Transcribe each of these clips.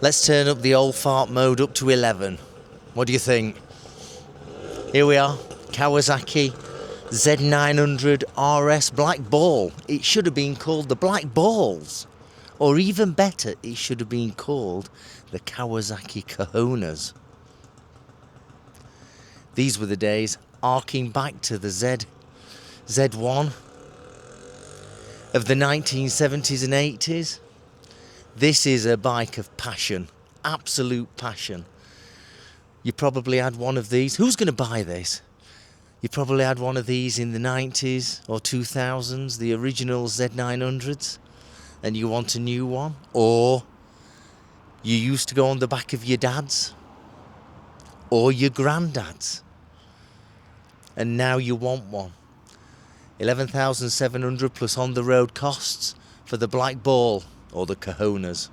Let's turn up the old fart mode up to 11. What do you think? Here we are, Kawasaki Z900RS Black Ball. It should have been called the Black Balls. Or even better, it should have been called the Kawasaki Cojones. These were the days, arcing back to the Z1 of the 1970s and 80s. This is a bike of passion, absolute passion. You probably had one of these. Who's going to buy this? You probably had one of these in the 90s or 2000s, the original Z900s, and you want a new one. Or you used to go on the back of your dad's or your granddad's, and now you want one. 11,700 plus on the road costs for the Black Ball or the Cojones.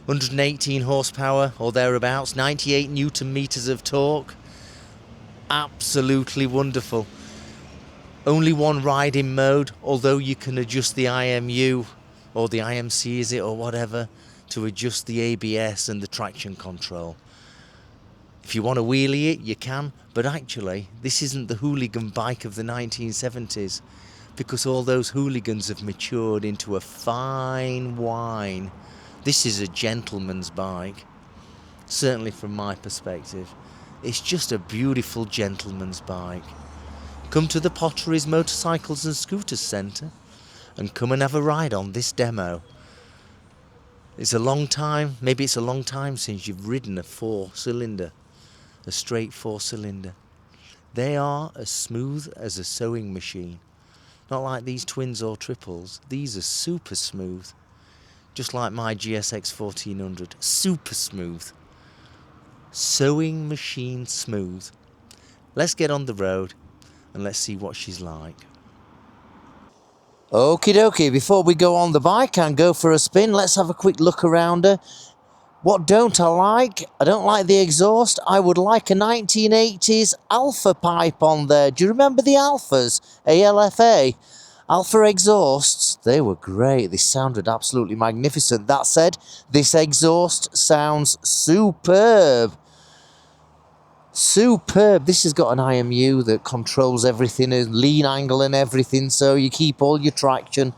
118 horsepower or thereabouts, 98 newton meters of torque. Absolutely wonderful. Only one riding mode, although you can adjust the IMU or the IMC, is it, or whatever, to adjust the ABS and the traction control. If you want to wheelie it, you can, but actually this isn't the hooligan bike of the 1970s, because all those hooligans have matured into a fine wine. This is a gentleman's bike, certainly from my perspective. It's just a beautiful gentleman's bike. Come to the Potteries Motorcycles and Scooters Centre and come and have a ride on this demo. It's a long time, maybe it's a long time since you've ridden a four-cylinder, a straight four-cylinder. They are as smooth as a sewing machine. Not like these twins or triples. These are super smooth. Just like my GSX 1400. Super smooth. Sewing machine smooth. Let's get on the road and let's see what she's like. Okie dokie, before we go on the bike and go for a spin, let's have a quick look around her. What don't I like? I don't like the exhaust. I would like a 1980s Alpha pipe on there. Do you remember the Alphas? ALFA. Alpha exhausts. They were great. They sounded absolutely magnificent. That said, this exhaust sounds superb. Superb. This has got an IMU that controls everything, a lean angle and everything, so you keep all your traction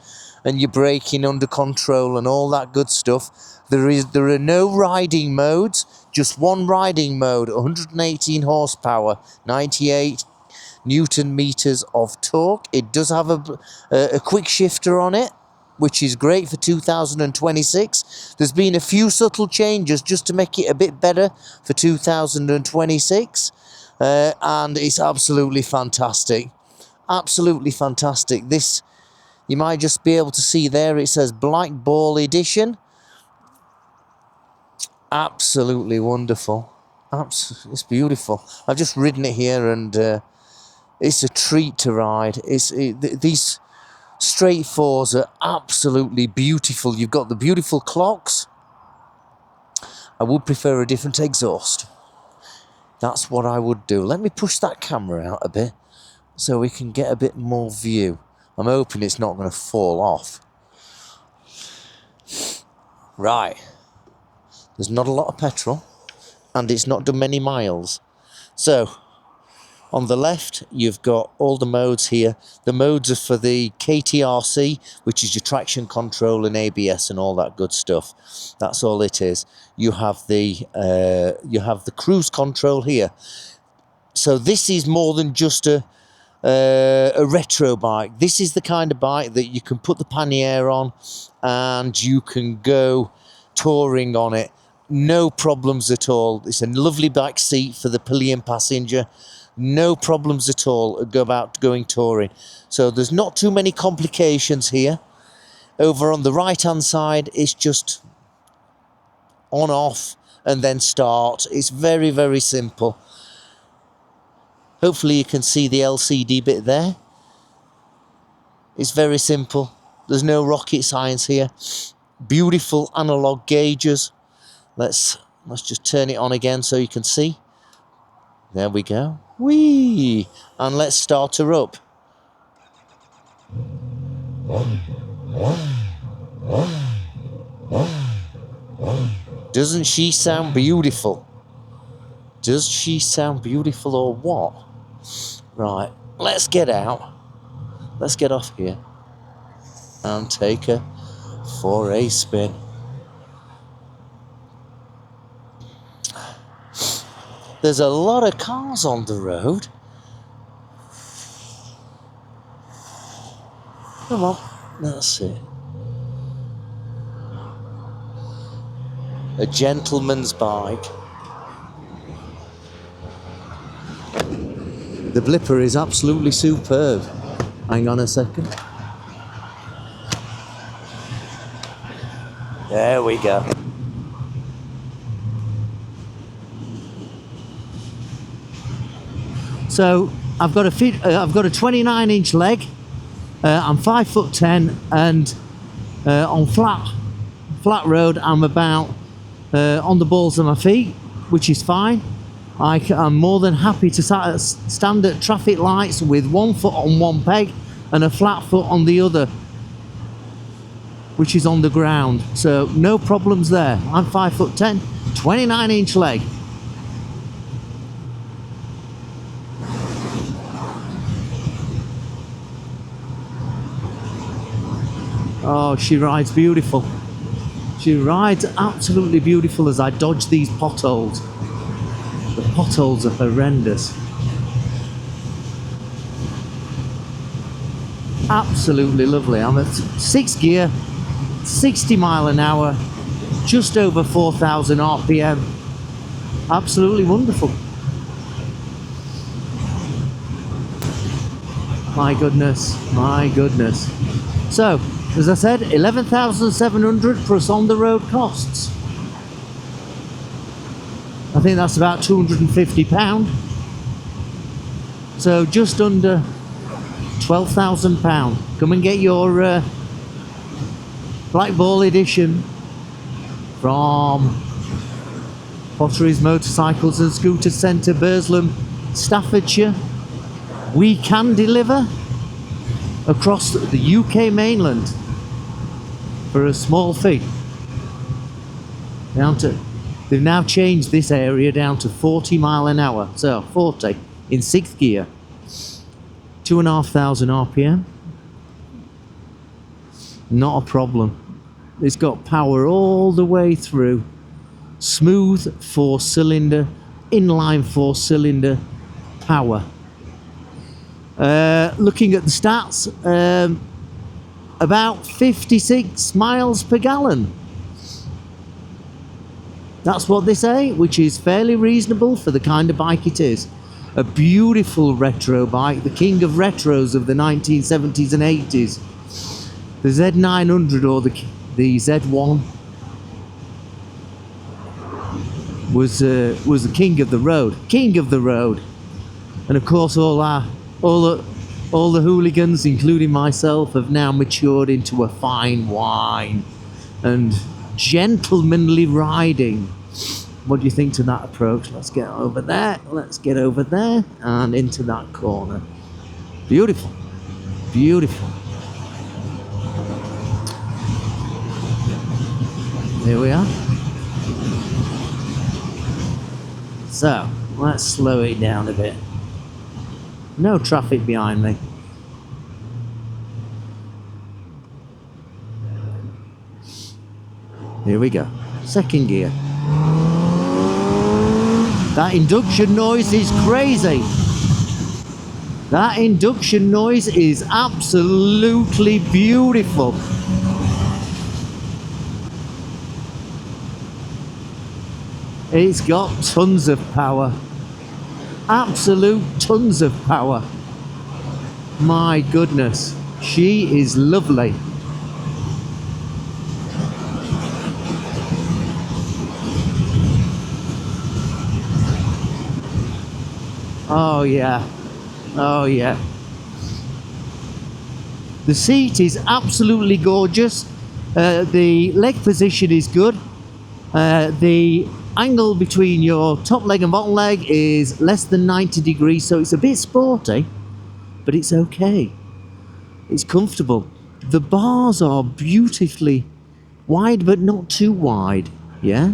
and your braking under control and all that good stuff. There are no riding modes, just one riding mode, 118 horsepower, 98 newton meters of torque. It does have a quick shifter on it, which is great for 2026. There's been a few subtle changes just to make it a bit better for 2026, and it's absolutely fantastic. Absolutely fantastic. This, you might just be able to see there, it says Black Ball Edition. Absolutely wonderful. It's beautiful. I've just ridden it here and it's a treat to ride. These straight fours are absolutely beautiful. You've got the beautiful clocks. I would prefer a different exhaust. That's what I would do. Let me push that camera out a bit so we can get a bit more view. I'm hoping it's not going to fall off. Right. There's not a lot of petrol and it's not done many miles. So, on the left, you've got all the modes here. The modes are for the KTRC, which is your traction control and ABS and all that good stuff. That's all it is. You have the cruise control here. So this is more than just a retro bike. This is the kind of bike that you can put the pannier on and you can go touring on it. No problems at all. It's a lovely back seat for the pillion passenger. No problems at all about going touring. So there's not too many complications here. Over on the right hand side, it's just on, off, and then start. It's very, very simple. Hopefully you can see the LCD bit there. It's very simple. There's no rocket science here. Beautiful analog gauges. Let's just turn it on again so you can see. There we go. Whee! And let's start her up. Doesn't she sound beautiful? Does she sound beautiful or what? Right, let's get out. Let's get off here and take her for a spin. There's a lot of cars on the road. Come on, that's it. A gentleman's bike. The blipper is absolutely superb. Hang on a second. There we go. So I've got a 29-inch leg. I'm 5'10", and on flat road I'm about on the balls of my feet, which is fine. I'm more than happy to stand at traffic lights with one foot on one peg and a flat foot on the other, which is on the ground. So no problems there. I'm 5'10", 29-inch leg. Oh, she rides beautiful. She rides absolutely beautiful as I dodge these potholes. The potholes are horrendous. Absolutely lovely. I'm at 6th gear, 60 mile an hour, just over 4,000 RPM. Absolutely wonderful. My goodness, my goodness. So, as I said, 11,700 plus on the road costs. I think that's about £250. So just under £12,000. Come and get your Black Ball edition from Potteries Motorcycles and Scooter Centre, Burslem, Staffordshire. We can deliver across the UK mainland for a small fee. They've now changed this area down to 40 mile an hour, so 40 in 6th gear, 2,500 RPM. Not a problem. It's got power all the way through. Smooth 4-cylinder, inline 4-cylinder power. Looking at the stats, about 56 miles per gallon. That's what they say, which is fairly reasonable for the kind of bike it is. A beautiful retro bike, the king of retros of the 1970s and 80s. The Z900 or the Z1 was the king of the road. King of the road. And of course all the hooligans, including myself, have now matured into a fine wine and gentlemanly riding. What do you think to that approach? Let's get over there, let's get over there and into that corner. Beautiful, beautiful. Here we are. So let's slow it down a bit. No traffic behind me. Here we go. 2nd gear. That induction noise is crazy. That induction noise is absolutely beautiful. It's got tons of power. Absolute tons of power. My goodness. She is lovely. Oh yeah, oh yeah. The seat is absolutely gorgeous. The leg position is good. The angle between your top leg and bottom leg is less than 90 degrees, so it's a bit sporty, but it's okay. It's comfortable. The bars are beautifully wide, but not too wide, yeah?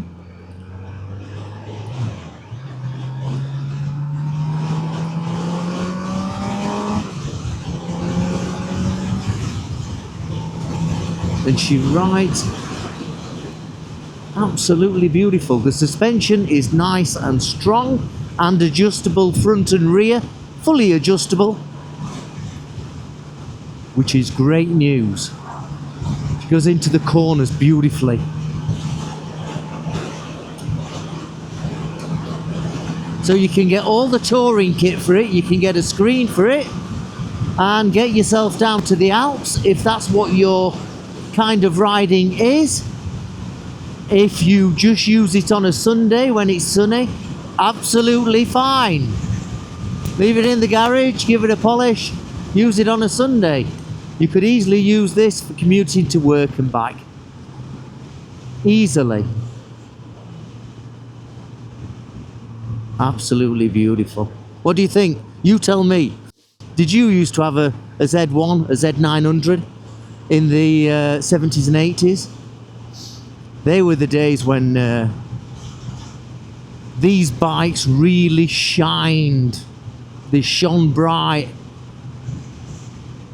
and she rides absolutely beautiful. The suspension is nice and strong and adjustable front and rear, fully adjustable, which is great news. She goes into the corners beautifully. So you can get all the touring kit for it, you can get a screen for it, and get yourself down to the Alps if that's what your kind of riding is. If you just use it on a Sunday when it's sunny, absolutely fine. Leave it in the garage, give it a polish, use it on a Sunday. You could easily use this for commuting to work and back. Easily. Absolutely beautiful. What do you think? You tell me. Did you used to have a Z1, a Z900 in the 70s and 80s? They were the days when these bikes really shined. They shone bright.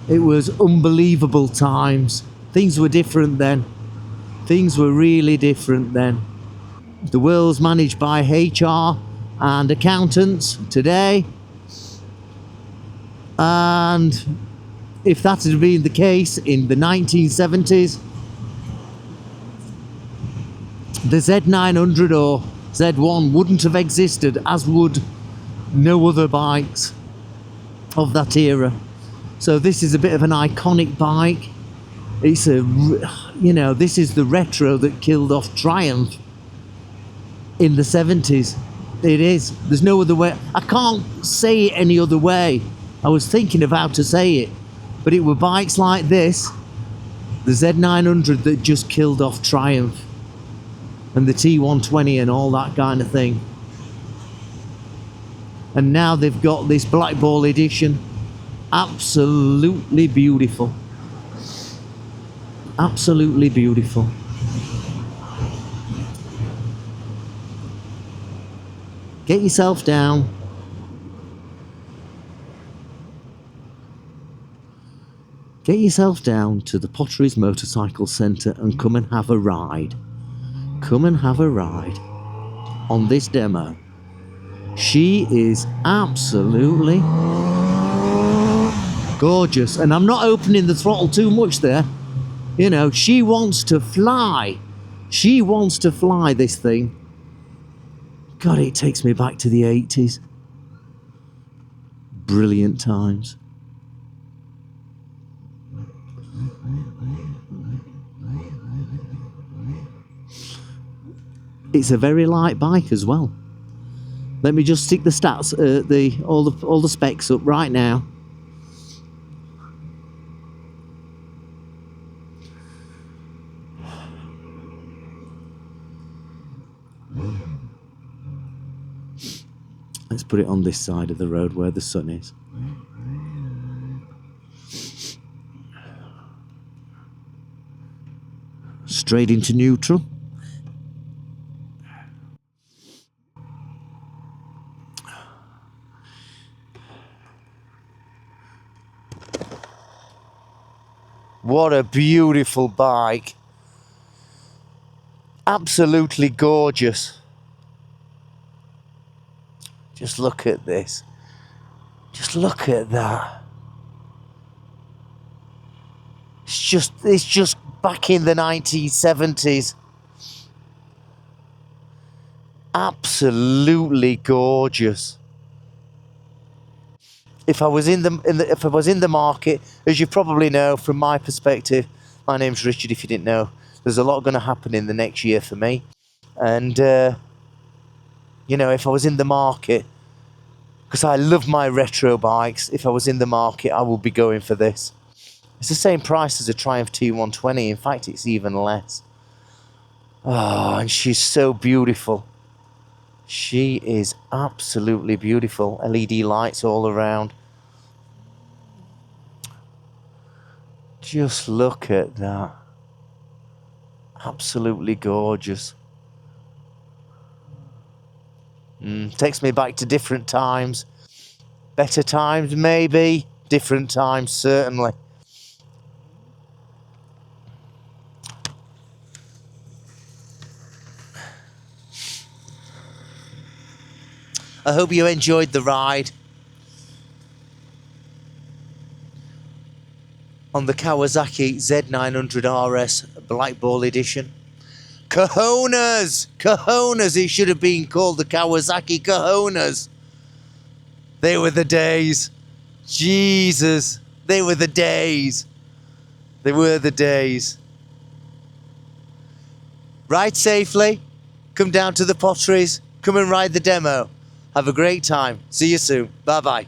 It was unbelievable times. Things were different then. Things were really different then. The world's managed by HR and accountants today. And if that had been the case in the 1970s, the Z900 or Z1 wouldn't have existed, as would no other bikes of that era. So this is a bit of an iconic bike. It's a, you know, this is the retro that killed off Triumph in the 70s. It is. There's no other way. I can't say it any other way. I was thinking of how to say it, but it were bikes like this, the Z900, that just killed off Triumph and the T120 and all that kind of thing. And now they've got this Black Ball edition. Absolutely beautiful. Absolutely beautiful. Get yourself down. Get yourself down to the Potteries Motorcycle Centre and come and have a ride. Come and have a ride on this demo. She is absolutely gorgeous. And I'm not opening the throttle too much there. You know, she wants to fly. She wants to fly, this thing. God, it takes me back to the 80s. Brilliant times. It's a very light bike as well. Let me just stick the stats, all the specs up right now. Let's put it on this side of the road where the sun is. Straight into neutral. What a beautiful bike. Absolutely gorgeous. Just look at this. Just look at that. It's just back in the 1970s. Absolutely gorgeous. If I was in the market, as you probably know from my perspective, my name's Richard. If you didn't know, there's a lot going to happen in the next year for me, and you know, if I was in the market, because I love my retro bikes, if I was in the market, I would be going for this. It's the same price as a Triumph T120. In fact, it's even less. Oh, and she's so beautiful. She is absolutely beautiful. LED lights all around. Just look at that. Absolutely gorgeous. Takes me back to different times. Better times, maybe. Different times, certainly. I hope you enjoyed the ride on the Kawasaki Z900RS Black Ball edition. Cojones! Cojones! It should have been called the Kawasaki Cojones. They were the days. Jesus. They were the days. They were the days. Ride safely. Come down to the Potteries. Come and ride the demo. Have a great time. See you soon. Bye-bye.